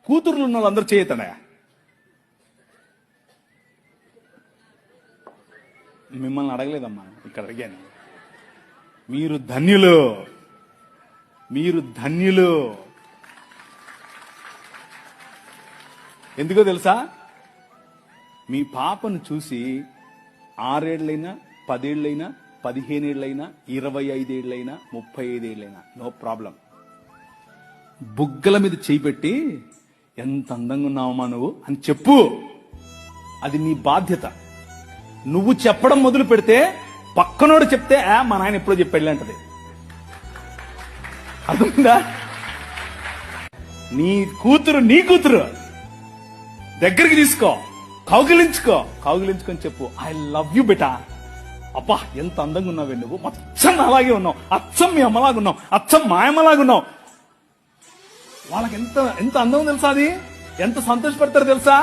కూతుర్లు ఉన్న వాళ్ళందరూ చేయతడా? మిమ్మల్ని అడగలేదమ్మా, ఇక్కడ అడిగాను. మీరు ధన్యులు, మీరు ధన్యులు. ఎందుకో తెలుసా? మీ పాపను చూసి 6 ఏళ్లైనా 10 ఏళ్లైనా 15 ఏళ్లైనా 25 ఏళ్లైనా 35 ఏళ్లైనా నో ప్రాబ్లం. బుగ్గల మీద చేయి పెట్టి ఎంత అందంగా ఉన్నావమ్మా నువ్వు అని చెప్పు. అది నీ బాధ్యత. నువ్వు చెప్పడం మొదలు పెడితే పక్కనోడు చెప్తే మా నాయన ఎప్పుడో చెప్పి అంటది. అర్థందా? నీ కూతురు దగ్గరికి తీసుకో, కౌగిలించుకొని చెప్పు, ఐ లవ్ యూ బెటా. అబ్బా ఎంత అందంగా ఉన్నావే నువ్వు, అచ్చం అలాగే ఉన్నావు, అచ్చం మీ అమ్మలాగా ఉన్నావు, అచ్చం మా అమ్మలాగా ఉన్నావు. వాళ్ళకి ఎంత ఎంత అందం తెలుసా? అది ఎంత సంతోషపడతారు తెలుసా?